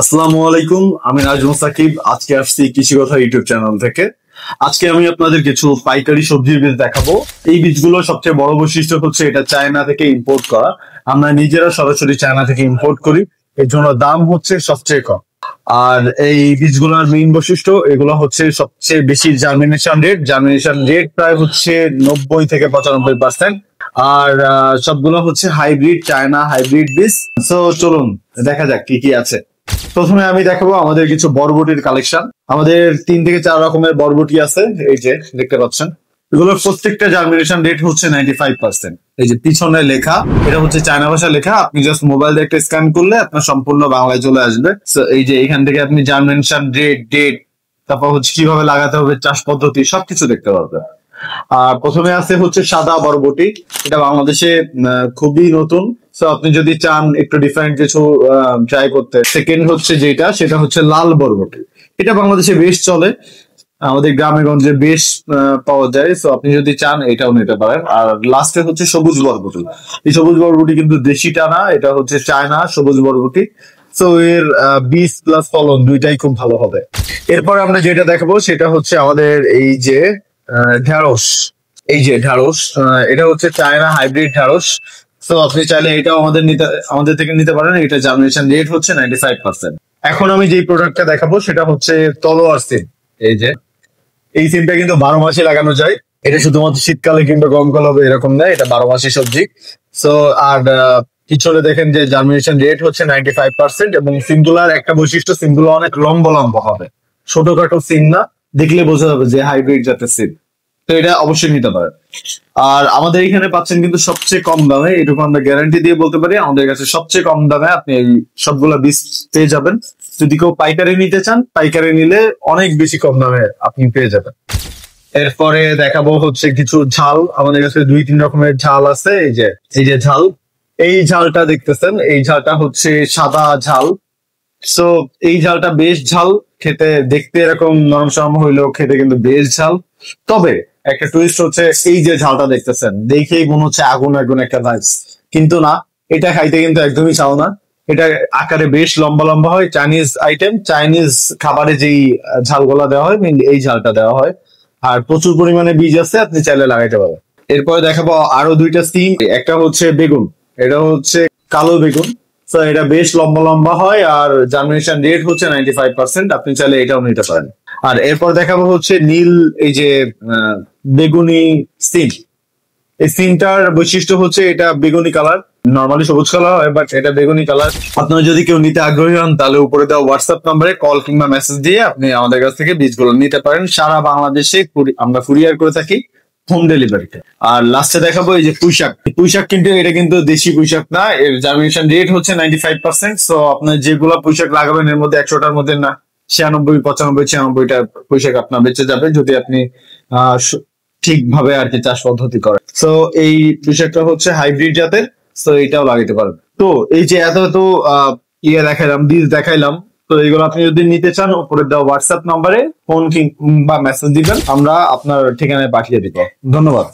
আসসালামু আলাইকুম, আমি নাজমুল সাকিব। আজকে আসছি কৃষি কথা ইউটিউব চ্যানেল থেকে। আজকে আমি আপনাদের কিছু পাইকারি সবজির বীজ দেখাবো। এই বীজগুলো সবচেয়ে বড় বৈশিষ্ট্য হচ্ছে এটা চায়না থেকে ইম্পোর্ট করা। আমরা নিজেরা সরাসরি চায়না থেকে ইম্পোর্ট করি, এর জন্য দাম হচ্ছে সবচেয়ে কম। আর এই বীজগুলোর মেইন বৈশিষ্ট্য এগুলো হচ্ছে সবচেয়ে বেশি জার্মিনেশন রেট প্রায় হচ্ছে 90 থেকে 95%। আর সবগুলো হচ্ছে হাইব্রিড, চায়না হাইব্রিড বীজ। তো চলুন দেখা যাক কি কি আছে। প্রথমে আমি দেখাবো আমাদের কিছু বরবটির কালেকশন। আমাদের 3 থেকে 4 রকমের বরবটি আছে, এই যে দেখতে পাচ্ছেন। এগুলোর প্রত্যেকটা জার্মিনেশন রেট হচ্ছে 95%। এই যে পিছনে লেখা, এটা হচ্ছে চায়না ভাষা লেখা। আপনি জাস্ট মোবাইল দিয়ে একটা স্ক্যান করলে আপনার সম্পূর্ণ বাংলায় চলে আসবে। এই যে এখান থেকে আপনি জার্মিনেশন রেট, ডেট, তারপর হচ্ছে কিভাবে লাগাতে হবে, চাষ পদ্ধতি সবকিছু দেখতে পারবেন। আর প্রথমে আছে হচ্ছে সাদা বরবটি। এটা বাংলাদেশে খুবই নতুন। তো আপনি যদি চান একটু ডিফারেন্ট কিছু ট্রাই করতে, সেকেন্ড হচ্ছে সেটা হচ্ছে লাল বরবটি। এটা বাংলাদেশে বেশ চলে, আমাদের গ্রামে গঞ্জে বেশ পাওয়া যায়। তো আপনি যদি চান এটাও নিতে পারেন। আর লাস্টে হচ্ছে সবুজ বরবটি। এই সবুজ বরবটি কিন্তু দেশিটা না, এটা হচ্ছে চায়না সবুজ বরবটি। তো এর বীজ প্লাস ফলন দুইটাই খুব ভালো হবে। এরপর আমরা যেটা দেখাবো সেটা হচ্ছে আমাদের এই যে ঢেঁড়স। এই যে ঢেঁড়স, এটা হচ্ছে চায়না হাইব্রিড ঢেঁড়স। তো আপনি চাইলে এটাও আমাদের থেকে নিতে পারেন। এটা জার্মিনেশন রেট হচ্ছে 95%। এখন আমি যে প্রোডাক্টটা দেখাবো সেটা হচ্ছে তলোয়ার সিম। এই যে এই সিমটা কিন্তু 12 মাসে লাগানো যায়। এটা শুধুমাত্র শীতকালে কিংবা গরমকাল হবে এরকম না, এটা 12 মাসি সবজি। সো আর পিছনে দেখেন যে জার্মিনেশন রেট হচ্ছে 95%। এবং সিমগুলার একটা বৈশিষ্ট্য, সিমগুলো অনেক লম্বা লম্বা হবে, ছোটখাটো সিম না। দেখলে বোঝা যাবে যে হাইব্রিড জাতের সিম। তো এটা অবশ্যই নিতে পারেন। আর আমাদের এখানে পাচ্ছেন কিন্তু সবচেয়ে কম দামে, এটুকু আমরা গ্যারান্টি দিয়ে বলতে পারি। আমাদের কাছে সবচেয়ে কম দামে আপনি এই সবগুলা বীজ পেয়ে যাবেন। যদি কেউ পাইকারি নিতে চান, পাইকারি নিলে অনেক বেশি কম দামে আপনি পেয়ে যাবেন। এরপরে দেখাবো হচ্ছে কিছু ঝাল। আমাদের কাছে 2-3 রকমের ঝাল আছে। এই যে ঝাল, এই ঝালটা দেখতেছেন, এই ঝালটা হচ্ছে সাদা ঝাল। সো এই ঝালটা বেশ ঝাল খেতে, দেখতে এরকম নরম সরম হইলেও খেতে কিন্তু বেশ ঝাল। তবে একটা টুইস্ট হচ্ছে, এই যে ঝালটা দেখতেছেন দেখেই মনে হচ্ছে আগুন আগুন একটা ভাইবস, কিন্তু না, এটা খাইতে কিন্তু একদমই ঝাল না। এটা আকারে বেশ লম্বা লম্বা হয়। চাইনিজ আইটেম, চাইনিজ খাবারে যেই ঝালগুলা দেওয়া হয় এই ঝালটা দেওয়া হয়। আর প্রচুর পরিমাণে বীজ আছে, আপনি চাইলে লাগাইতে পারবেন। এরপরে দেখাবো আরো 2টা সিম। একটা হচ্ছে বেগুন, এটা হচ্ছে কালো বেগুন। তো এটা বেশ লম্বা লম্বা হয় আর জার্মিনেশন রেট হচ্ছে 95%। আপনি চাইলে এটাও নিতে পারেন। আর এরপর দেখাবো হচ্ছে নীল, এই যে বেগুনি সিম। এই সিমটার বৈশিষ্ট্য হচ্ছে এটা বেগুনি কালার। নর্মালি সবুজ কালার হয়, বাট এটা বেগুনি কালার। আপনারা যদি কেউ নিতে আগ্রহী হন, তাহলে উপরে দেওয়া হোয়াটসঅ্যাপ নাম্বারে কল কিংবা মেসেজ দিয়ে আপনি আমাদের কাছ থেকে বীজগুলো নিতে পারেন। সারা বাংলাদেশে আমরা কুরিয়ার করে থাকি, হোম ডেলিভারিতে। আর লাস্টে দেখাবো এই যে পুঁইশাক। পুঁইশাক কিন্তু এটা কিন্তু দেশি পুঁইশাক না, এর জার্মিনেশন রেট হচ্ছে 95%। সো আপনার যেগুলা পুঁইশাক লাগাবেন এর মধ্যে 100টার মধ্যে না 96, 95, 96টা পুঁইশাক আপনার বেঁচে যাবে, যদি আপনি ঠিকভাবে আর কি চাষ পদ্ধতি করেন। সো এই পুঁইশাকটা হচ্ছে হাইব্রিড জাতের। সো এটাও লাগাইতে পারেন। তো এই যে এত দেখাইলাম, বীজ দেখাইলাম। তো এগুলো আপনি যদি নিতে চান, উপরে দেওয়া হোয়াটসঅ্যাপ নাম্বারে ফোন কিংবা মেসেজ দিবেন, আমরা আপনার ঠিকানায় পাঠিয়ে দিব। ধন্যবাদ।